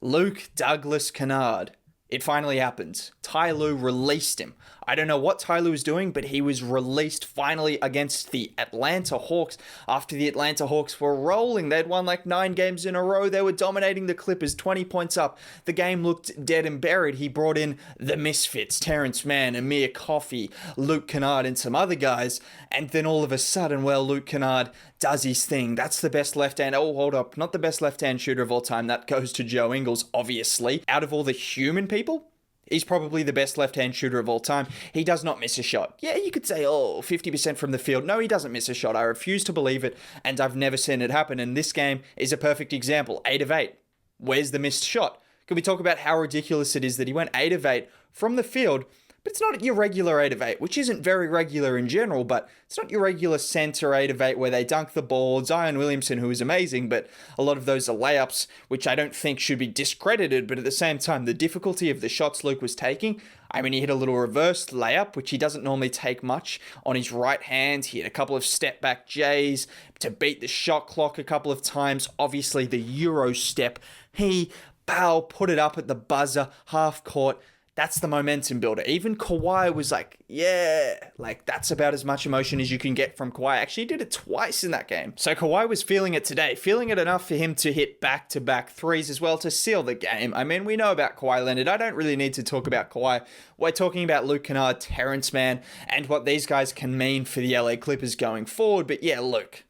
Luke Douglas Kennard. It finally happened. Ty Lue released him. I don't know what Ty Lue was doing, but he was released finally against the Atlanta Hawks after the Atlanta Hawks were rolling. They'd won like 9 games in a row. They were dominating the Clippers, 20 points up. The game looked dead and buried. He brought in the Misfits, Terance Mann, Amir Coffey, Luke Kennard, and some other guys. And then all of a sudden, well, Luke Kennard does his thing. That's the best left-hand... Oh, hold up. Not the best left-hand shooter of all time. That goes to Joe Ingles, obviously. Out of all the human people, he's probably the best left-hand shooter of all time. He does not miss a shot. Yeah, you could say, 50% from the field. No, he doesn't miss a shot. I refuse to believe it, and I've never seen it happen. And this game is a perfect example. 8 of 8. Where's the missed shot? Can we talk about how ridiculous it is that he went 8 of 8 from the field, but it's not your regular 8 of 8, which isn't very regular in general, but it's not your regular center 8 of 8 where they dunk the ball. Zion Williamson, who is amazing, but a lot of those are layups, which I don't think should be discredited, but at the same time, the difficulty of the shots Luke was taking, I mean, he hit a little reverse layup, which he doesn't normally take much on his right hand. He hit a couple of step-back J's to beat the shot clock a couple of times. Obviously, the Euro step, put it up at the buzzer, half court. That's the momentum builder. Even Kawhi was like, yeah, like that's about as much emotion as you can get from Kawhi. Actually, he did it twice in that game. So Kawhi was feeling it today, feeling it enough for him to hit back-to-back threes as well to seal the game. I mean, we know about Kawhi Leonard. I don't really need to talk about Kawhi. We're talking about Luke Kennard, Terance Mann, and what these guys can mean for the LA Clippers going forward. But yeah, Luke,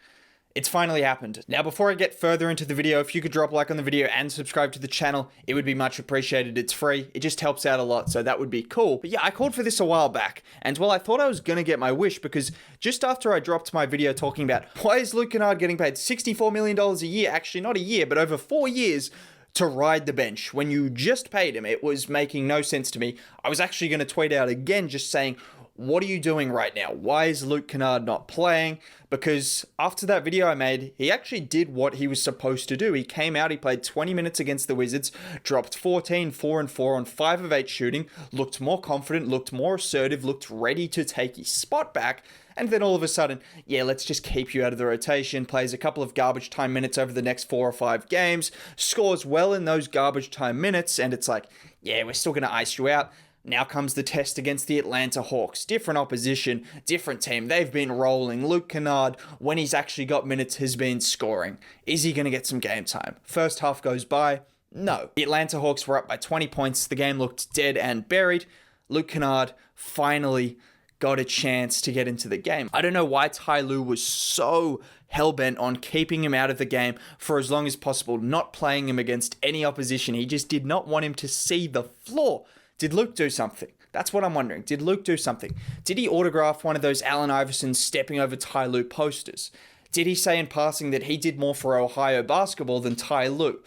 it's finally happened. Now, before I get further into the video, if you could drop a like on the video and subscribe to the channel, it would be much appreciated. It's free. It just helps out a lot, so that would be cool. But yeah, I called for this a while back, and well, I thought I was going to get my wish because just after I dropped my video talking about why is Luke Kennard getting paid $64 million a year, actually not a year, but over 4 years, to ride the bench when you just paid him, it was making no sense to me. I was actually going to tweet out again just saying, what are you doing right now? Why is Luke Kennard not playing? Because after that video I made, he actually did what he was supposed to do. He came out, he played 20 minutes against the Wizards, dropped 14, 4 and 4 on 5 of 8 shooting, looked more confident, looked more assertive, looked ready to take his spot back. And then all of a sudden, yeah, let's just keep you out of the rotation, plays a couple of garbage time minutes over the next 4 or 5 games, scores well in those garbage time minutes, and it's like, yeah, we're still going to ice you out. Now comes the test against the Atlanta Hawks. Different opposition, different team. They've been rolling. Luke Kennard, when he's actually got minutes, has been scoring. Is he going to get some game time? First half goes by. No. The Atlanta Hawks were up by 20 points. The game looked dead and buried. Luke Kennard finally got a chance to get into the game. I don't know why Ty Lue was so hell-bent on keeping him out of the game for as long as possible, not playing him against any opposition. He just did not want him to see the floor. Did Luke do something? That's what I'm wondering. Did Luke do something? Did he autograph one of those Allen Iverson stepping over Ty Lue posters? Did he say in passing that he did more for Ohio basketball than Ty Lue?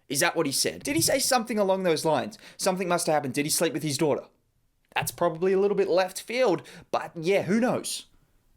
Is that what he said? Did he say something along those lines? Something must have happened. Did he sleep with his daughter? That's probably a little bit left field, but yeah, who knows?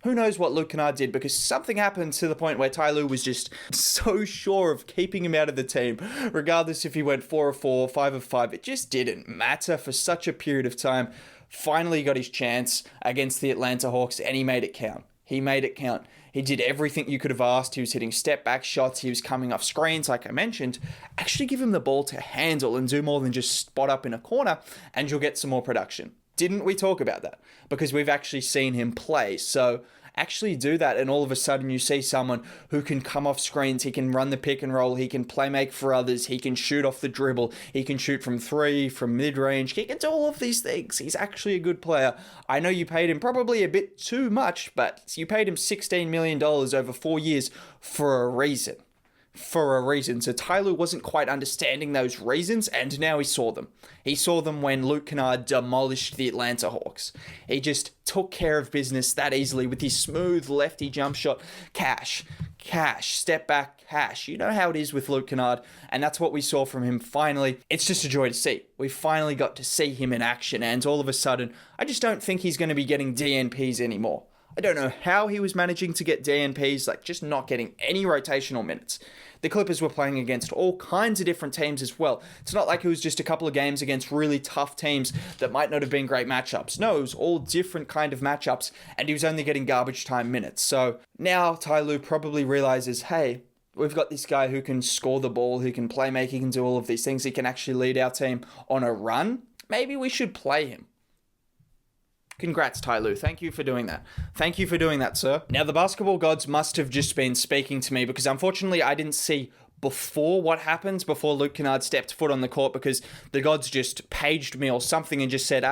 Who knows what Luke Kennard did, because something happened to the point where Ty Lue was just so sure of keeping him out of the team, regardless if he went 4 of 4, 5 of 5. It just didn't matter for such a period of time. Finally got his chance against the Atlanta Hawks, and he made it count. He made it count. He did everything you could have asked. He was hitting step-back shots. He was coming off screens, like I mentioned. Actually give him the ball to handle and do more than just spot up in a corner, and you'll get some more production. Didn't we talk about that? Because we've actually seen him play. So actually do that, and all of a sudden you see someone who can come off screens, he can run the pick and roll, he can play make for others, he can shoot off the dribble, he can shoot from 3, from mid-range, he can do all of these things. He's actually a good player. I know you paid him probably a bit too much, but you paid him $16 million over 4 years for a reason. For a reason. So Ty Lue wasn't quite understanding those reasons, and now he saw them. He saw them when Luke Kennard demolished the Atlanta Hawks. He just took care of business that easily with his smooth lefty jump shot. Cash, step back, cash. You know how it is with Luke Kennard, and that's what we saw from him finally. It's just a joy to see. We finally got to see him in action, and all of a sudden, I just don't think he's going to be getting DNPs anymore. I don't know how he was managing to get DNPs, like just not getting any rotational minutes. The Clippers were playing against all kinds of different teams as well. It's not like it was just a couple of games against really tough teams that might not have been great matchups. No, it was all different kind of matchups, and he was only getting garbage time minutes. So now Ty Lue probably realizes, hey, We've got this guy who can score the ball, who can play make, he can do all of these things. He can actually lead our team on a run. Maybe we should play him. Congrats, Ty Lue. Thank you for doing that. Thank you for doing that, sir. Now, the basketball gods must have just been speaking to me because unfortunately I didn't see before what happens, before Luke Kennard stepped foot on the court, because the gods just paged me or something and just said,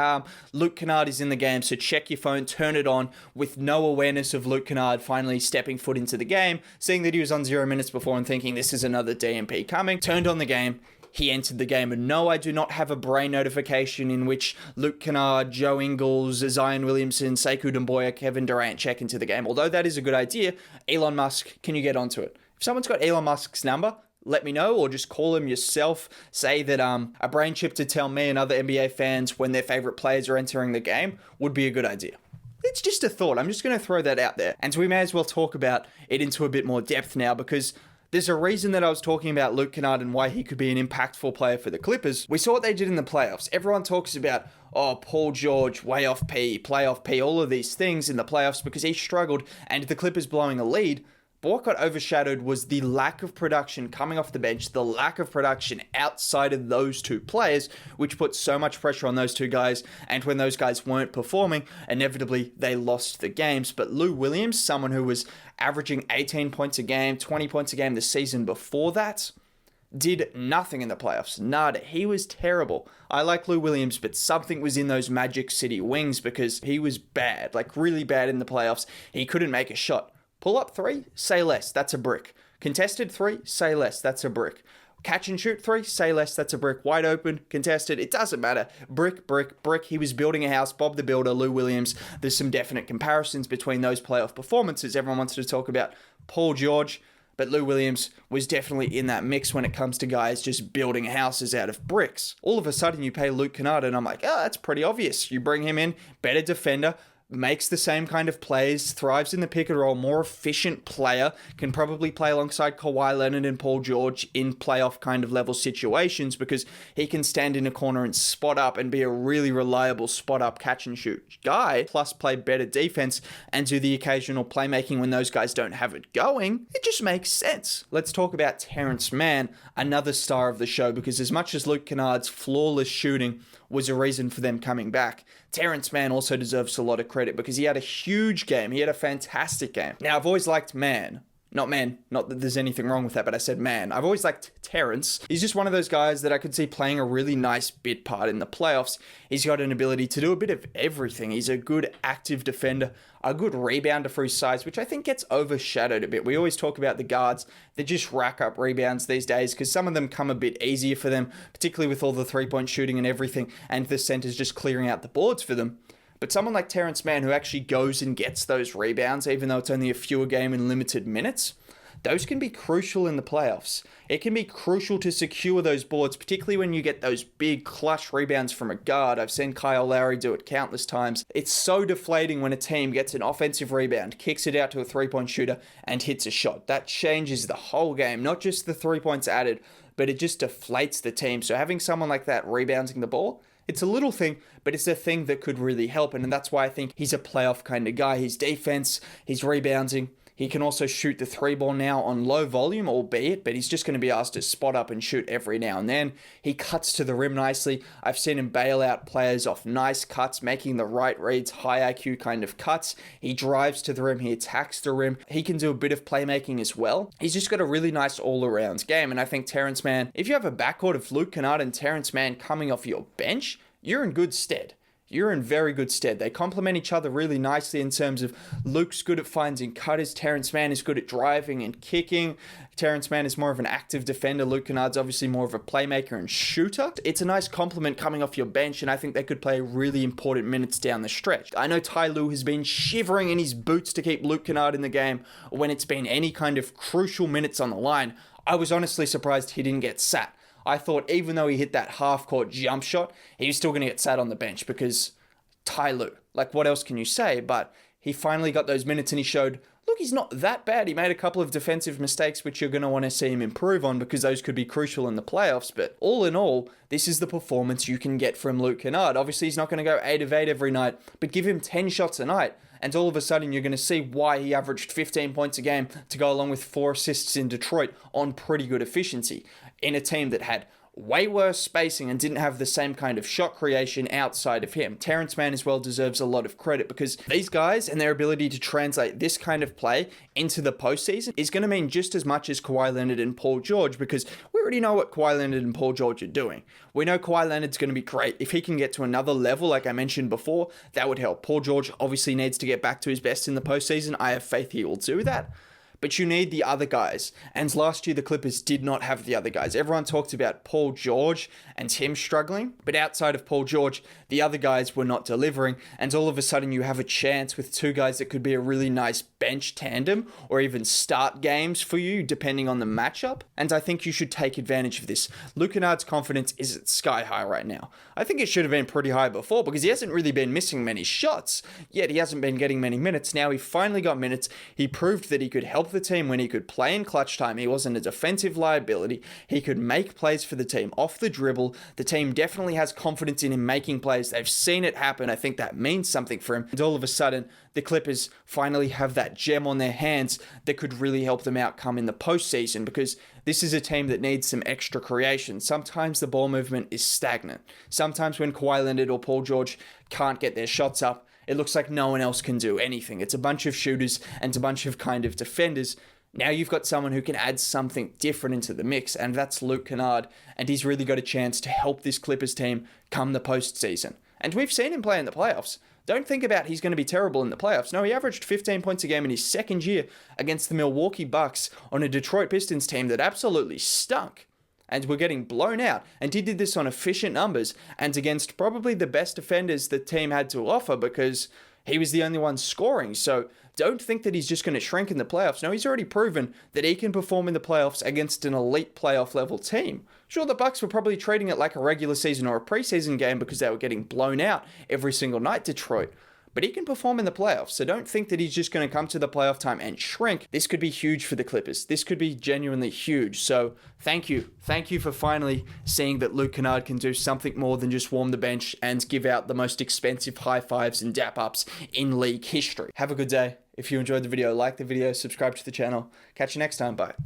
Luke Kennard is in the game, so check your phone, turn it on, with no awareness of Luke Kennard finally stepping foot into the game, seeing that he was on 0 minutes before and thinking this is another DMP coming, turned on the game. He entered the game, and no, I do not have a brain notification in which Luke Kennard, Joe Ingles, Zion Williamson, Sekou Doumbouya, Kevin Durant check into the game. Although that is a good idea, Elon Musk, can you get onto it? If someone's got Elon Musk's number, let me know, or just call him yourself. Say that a brain chip to tell me and other NBA fans when their favorite players are entering the game would be a good idea. It's just a thought. I'm just going to throw that out there. And so we may as well talk about it into a bit more depth now, because there's a reason that I was talking about Luke Kennard and why he could be an impactful player for the Clippers. We saw what they did in the playoffs. Everyone talks about, Paul George, way off P, playoff P, all of these things in the playoffs because he struggled and the Clippers blowing a lead. But what got overshadowed was the lack of production coming off the bench, the lack of production outside of those two players, which put so much pressure on those two guys. And when those guys weren't performing, inevitably they lost the games. But Lou Williams, someone who was averaging 18 points a game, 20 points a game the season before that, did nothing in the playoffs. Nada. He was terrible. I like Lou Williams, but something was in those Magic City wings because he was bad, like really bad in the playoffs. He couldn't make a shot. Pull up 3, say less, that's a brick. Contested 3, say less, that's a brick. Catch and shoot 3, say less, that's a brick. Wide open, contested, it doesn't matter. Brick, brick, brick. He was building a house. Bob the Builder, Lou Williams. There's some definite comparisons between those playoff performances. Everyone wants to talk about Paul George, but Lou Williams was definitely in that mix when it comes to guys just building houses out of bricks. All of a sudden you pay Luke Kennard and I'm like, that's pretty obvious. You bring him in, better defender, makes the same kind of plays, thrives in the pick and roll, more efficient player, can probably play alongside Kawhi Leonard and Paul George in playoff kind of level situations because he can stand in a corner and spot up and be a really reliable spot up catch and shoot guy, plus play better defense and do the occasional playmaking when those guys don't have it going. It just makes sense. Let's talk about Terance Mann, another star of the show, because as much as Luke Kennard's flawless shooting was a reason for them coming back, Terance Mann also deserves a lot of credit because he had a huge game. He had a fantastic game. Now, I've always liked Mann. Not that there's anything wrong with that, but I said Mann. I've always liked Terance. He's just one of those guys that I could see playing a really nice bit part in the playoffs. He's got an ability to do a bit of everything. He's a good active defender, a good rebounder for his size, which I think gets overshadowed a bit. We always talk about the guards that just rack up rebounds these days because some of them come a bit easier for them, particularly with all the three-point shooting and everything, and the centers just clearing out the boards for them. But someone like Terance Mann who actually goes and gets those rebounds, even though it's only a fewer game in limited minutes, those can be crucial in the playoffs. It can be crucial to secure those boards, particularly when you get those big clutch rebounds from a guard. I've seen Kyle Lowry do it countless times. It's so deflating when a team gets an offensive rebound, kicks it out to a three-point shooter, and hits a shot. That changes the whole game, not just the 3 points added, but it just deflates the team. So having someone like that rebounding the ball, it's a little thing, but it's a thing that could really help. And that's why I think he's a playoff kind of guy. His defense, his rebounding. He can also shoot the 3-ball now on low volume, albeit, but he's just going to be asked to spot up and shoot every now and then. He cuts to the rim nicely. I've seen him bail out players off nice cuts, making the right reads, high IQ kind of cuts. He drives to the rim. He attacks the rim. He can do a bit of playmaking as well. He's just got a really nice all-around game. And I think Terance Mann, if you have a backcourt of Luke Kennard and Terance Mann coming off your bench, you're in good stead. You're in very good stead. They complement each other really nicely in terms of Luke's good at finding cutters. Terance Mann is good at driving and kicking. Terance Mann is more of an active defender. Luke Kennard's obviously more of a playmaker and shooter. It's a nice compliment coming off your bench, and I think they could play really important minutes down the stretch. I know Ty Lue has been shivering in his boots to keep Luke Kennard in the game when it's been any kind of crucial minutes on the line. I was honestly surprised he didn't get sat. I thought even though he hit that half-court jump shot, he was still going to get sat on the bench because Ty Lue, like what else can you say? But he finally got those minutes and he showed look, he's not that bad. He made a couple of defensive mistakes, which you're going to want to see him improve on because those could be crucial in the playoffs. But all in all, this is the performance you can get from Luke Kennard. Obviously, he's not going to go 8 of 8 every night, but give him 10 shots a night. And all of a sudden, you're going to see why he averaged 15 points a game to go along with 4 assists in Detroit on pretty good efficiency in a team that had way worse spacing and didn't have the same kind of shot creation outside of him. Terance Mann as well deserves a lot of credit because these guys and their ability to translate this kind of play into the postseason is going to mean just as much as Kawhi Leonard and Paul George, because we already know what Kawhi Leonard and Paul George are doing. We know Kawhi Leonard's going to be great. If he can get to another level, like I mentioned before, that would help. Paul George obviously needs to get back to his best in the postseason. I have faith he will do that. But you need the other guys. And last year, the Clippers did not have the other guys. Everyone talked about Paul George and him struggling. But outside of Paul George, the other guys were not delivering. And all of a sudden, you have a chance with 2 guys that could be a really nice bench tandem or even start games for you, depending on the matchup. And I think you should take advantage of this. Luke Kennard's confidence is at sky high right now. I think it should have been pretty high before because he hasn't really been missing many shots. Yet he hasn't been getting many minutes. Now he finally got minutes. He proved that he could help the team when he could play in clutch time. He wasn't a defensive liability. He could make plays for the team off the dribble. The team definitely has confidence in him making plays. They've seen it happen. I think that means something for him. And all of a sudden, the Clippers finally have that gem on their hands that could really help them outcome in the postseason, because this is a team that needs some extra creation. Sometimes the ball movement is stagnant. Sometimes when Kawhi Leonard or Paul George can't get their shots up, it looks like no one else can do anything. It's a bunch of shooters and a bunch of kind of defenders. Now you've got someone who can add something different into the mix, and that's Luke Kennard, and he's really got a chance to help this Clippers team come the postseason. And we've seen him play in the playoffs. Don't think about he's going to be terrible in the playoffs. No, he averaged 15 points a game in his second year against the Milwaukee Bucks on a Detroit Pistons team that absolutely stunk and were getting blown out. And he did this on efficient numbers and against probably the best defenders the team had to offer because he was the only one scoring. So don't think that he's just going to shrink in the playoffs. No, he's already proven that he can perform in the playoffs against an elite playoff level team. Sure, the Bucks were probably treating it like a regular season or a preseason game because they were getting blown out every single night, Detroit. But he can perform in the playoffs, so don't think that he's just going to come to the playoff time and shrink. This could be huge for the Clippers. This could be genuinely huge. So thank you. Thank you for finally seeing that Luke Kennard can do something more than just warm the bench and give out the most expensive high fives and dap ups in league history. Have a good day. If you enjoyed the video, like the video, subscribe to the channel. Catch you next time. Bye.